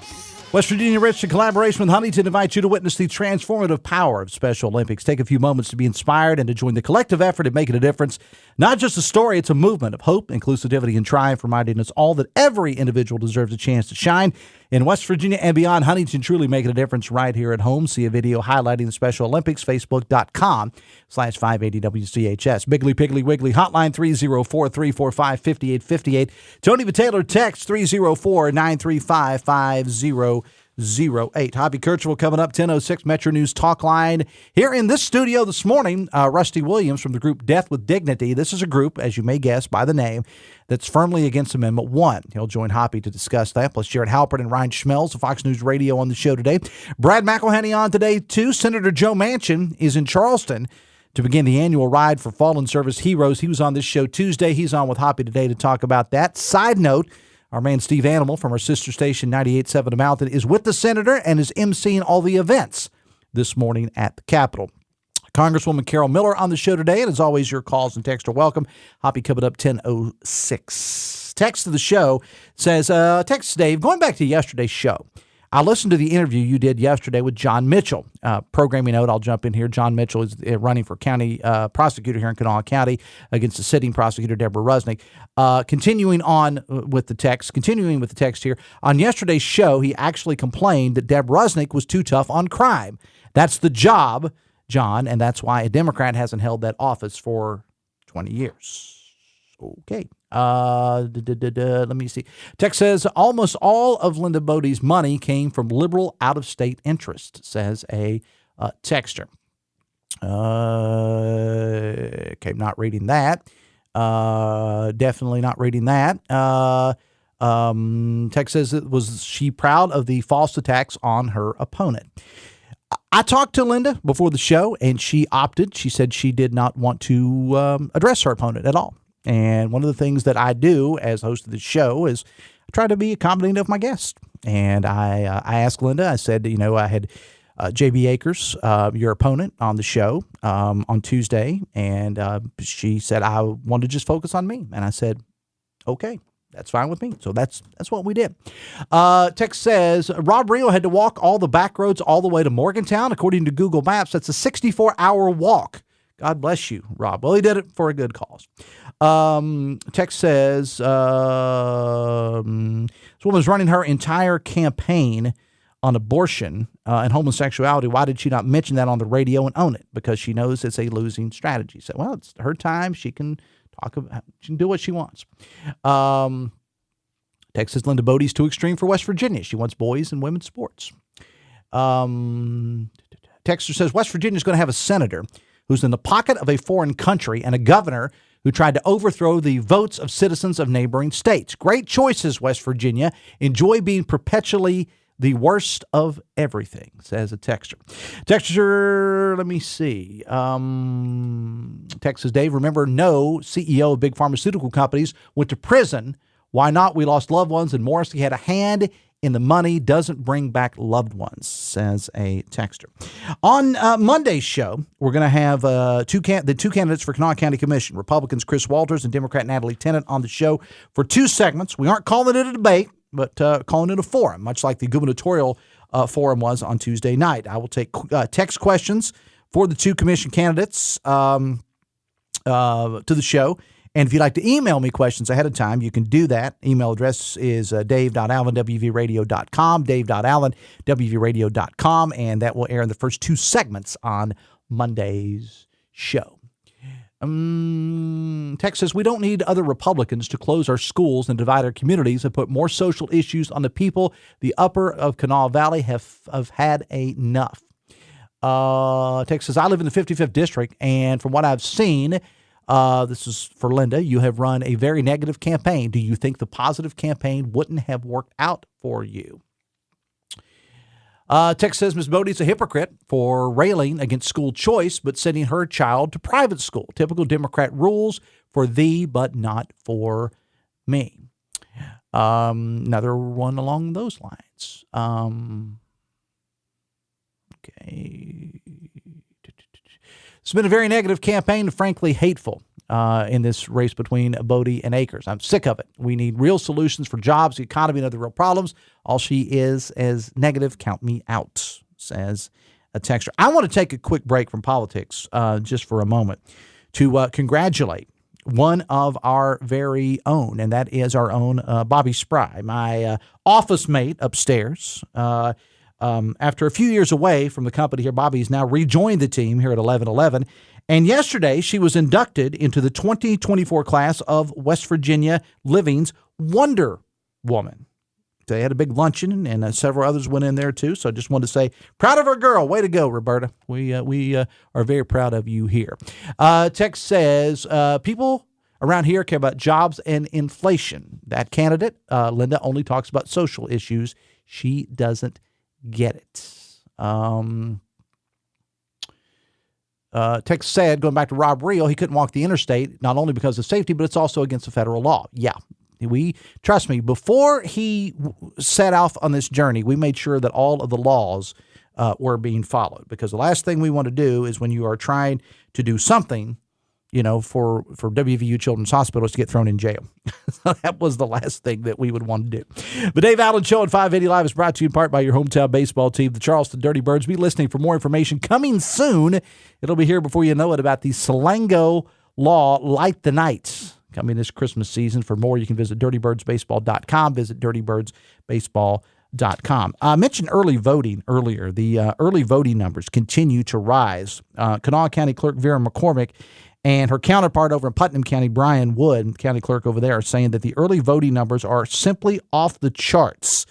West Virginia Rich, in collaboration with Huntington, invites you to witness the transformative power of Special Olympics. Take a few moments to be inspired and to join the collective effort in making a difference. Not just a story, it's a movement of hope, inclusivity, and triumph, reminding us all that every individual deserves a chance to shine. In West Virginia and beyond, Huntington truly making a difference right here at home. See a video highlighting the Special Olympics, facebook.com/580WCHS. Biggly Piggly Wiggly, hotline 304-345-5858. Tony Taylor, text 304-935-5008. Hobby Kirchhoff coming up, 10:06 Metro News Talk Line. Here in this studio this morning, Rusty Williams from the group Death with Dignity. This is a group, as you may guess by the name, that's firmly against Amendment 1. He'll join Hoppy to discuss that, plus Jared Halpert and Ryan Schmelz of Fox News Radio on the show today. Brad McElhenney on today, too. Senator Joe Manchin is in Charleston to begin the annual Ride for Fallen Service Heroes. He was on this show Tuesday. He's on with Hoppy today to talk about that. Side note, our man Steve Animal from our sister station 98.7 The Mountain is with the senator and is emceeing all the events this morning at the Capitol. Congresswoman Carol Miller on the show today, and as always, your calls and texts are welcome. Hoppy coming up 10:06. Text to the show says, text Dave, going back to yesterday's show, I listened to the interview you did yesterday with John Mitchell. Programming note, I'll jump in here. John Mitchell is running for county prosecutor here in Kanawha County against the sitting prosecutor, Deborah Rusnick. Continuing with the text here. On yesterday's show, he actually complained that Deb Rusnick was too tough on crime. That's the job, John, and that's why a Democrat hasn't held that office for 20 years. Okay. Let me see. Text says almost all of Linda Bodie's money came from liberal out-of-state interest, says a texter. Okay, not reading that. Definitely not reading that. Text says, was she proud of the false attacks on her opponent? I talked to Linda before the show, and she opted. She said she did not want to address her opponent at all. And one of the things that I do as host of the show is I try to be accommodating of my guests. And I asked Linda, I said, I had J.B. Akers, your opponent, on the show on Tuesday. And she said, I want to just focus on me. And I said, okay, that's fine with me. So that's what we did. Text says, Robb Reel had to walk all the back roads all the way to Morgantown. According to Google Maps, that's a 64-hour walk. God bless you, Rob. Well, he did it for a good cause. Text says, this woman's running her entire campaign on abortion and homosexuality. Why did she not mention that on the radio and own it? Because she knows it's a losing strategy. So, well, it's her time. She can talk about, she can do what she wants. Text says, Linda Bodie's too extreme for West Virginia. She wants boys and women's sports. Texter says, West Virginia's going to have a senator who's in the pocket of a foreign country and a governor who tried to overthrow the votes of citizens of neighboring states. Great choices, West Virginia. Enjoy being perpetually the worst of everything, says a texter. Texter, let me see. Text says, Dave, remember no CEO of big pharmaceutical companies went to prison. Why not? We lost loved ones, and Morrissey had a hand in the money. Doesn't bring back loved ones, says a texter. On Monday's show, we're going to have the two candidates for Kanawha County Commission, Republicans Chris Walters and Democrat Natalie Tennant, on the show for 2 segments. We aren't calling it a debate, but calling it a forum, much like the gubernatorial forum was on Tuesday night. I will take text questions for the 2 commission candidates to the show. And if you'd like to email me questions ahead of time, you can do that. Email address is dave.allen@wvradio.com, dave.allen@wvradio.com, and that will air in the first 2 segments on Monday's show. Text says, we don't need other Republicans to close our schools and divide our communities and put more social issues on the people. The upper of Kanawha Valley have had enough. Text says, I live in the 55th district, and from what I've seen, this is for Linda, you have run a very negative campaign. Do you think the positive campaign wouldn't have worked out for you? Text says, Ms. Bodie's a hypocrite for railing against school choice, but sending her child to private school. Typical Democrat rules for thee, but not for me. Another one along those lines. Okay. It's been a very negative campaign and frankly hateful in this race between Bodie and Akers. I'm sick of it. We need real solutions for jobs, the economy, and other real problems. All she is negative. Count me out, says a texter. I want to take a quick break from politics just for a moment to congratulate one of our very own, and that is our own Bobby Spry, my office mate upstairs. After a few years away from the company here, Bobby's now rejoined the team here at 1111. And yesterday, she was inducted into the 2024 class of West Virginia Living's Wonder Woman. They had a big luncheon, and several others went in there, too. So I just wanted to say, proud of our girl. Way to go, Roberta. We are very proud of you here. Text says, people around here care about jobs and inflation. That candidate, Linda, only talks about social issues. She doesn't get it. Text said, going back to Robb Reel, he couldn't walk the interstate, not only because of safety, but it's also against the federal law. Yeah. Trust me, before he set off on this journey, we made sure that all of the laws were being followed, because the last thing we want to do is when you are trying to do something, for WVU Children's Hospital, is to get thrown in jail. So that was the last thing that we would want to do. The Dave Allen Show at 580 Live is brought to you in part by your hometown baseball team, the Charleston Dirty Birds. Be listening for more information coming soon. It'll be here before you know it about the Salango Law Light the Nights coming this Christmas season. For more, you can visit dirtybirdsbaseball.com. Visit dirtybirdsbaseball.com. I mentioned early voting earlier. The early voting numbers continue to rise. Kanawha County Clerk Vera McCormick and her counterpart over in Putnam County, Brian Wood, county clerk over there, are saying that the early voting numbers are simply off the charts,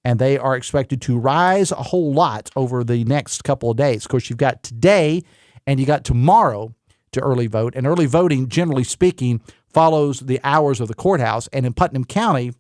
and they are expected to rise a whole lot over the next couple of days. Of course, you've got today and you got tomorrow to early vote, and early voting, generally speaking, follows the hours of the courthouse. And in Putnam County,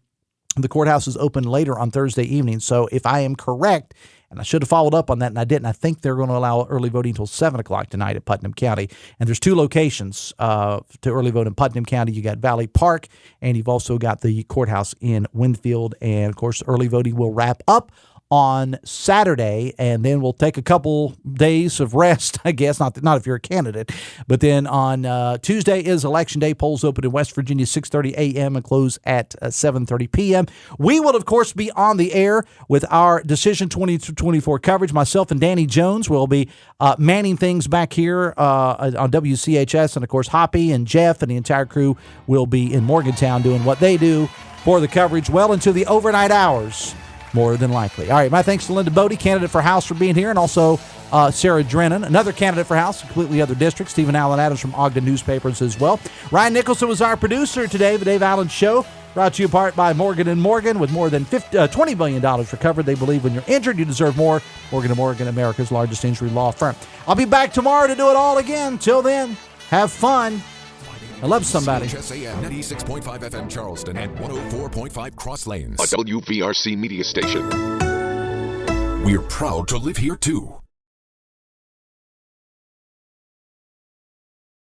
the courthouse is open later on Thursday evening. So if I am correct, and I should have followed up on that, and I didn't, I think they're going to allow early voting until 7 o'clock tonight at Putnam County. And there's two locations to early vote in Putnam County. You got Valley Park, and you've also got the courthouse in Winfield. And, of course, early voting will wrap up on Saturday, and then we'll take a couple days of rest, I guess, not if you're a candidate. But then on Tuesday is Election Day. Polls open in West Virginia 6:30 a.m. and close at 7:30 p.m. We will, of course, be on the air with our Decision 2024 coverage. Myself and Danny Jones will be manning things back here on WCHS, and, of course, Hoppy and Jeff and the entire crew will be in Morgantown doing what they do for the coverage well into the overnight hours. More than likely. All right, my thanks to Linda Bodie, candidate for House, for being here, and also Sarah Drennan, another candidate for House, completely other district. Stephen Allen Adams from Ogden Newspapers as well. Ryan Nicholson was our producer today, The Dave Allen Show, brought to you in part by Morgan & Morgan, with more than $20 million recovered. They believe when you're injured, you deserve more. Morgan & Morgan, America's largest injury law firm. I'll be back tomorrow to do it all again. Till then, have fun. I love somebody. WCHS 96.5 FM Charleston and 104.5 Cross Lanes. A WVRC media station. We're proud to live here too.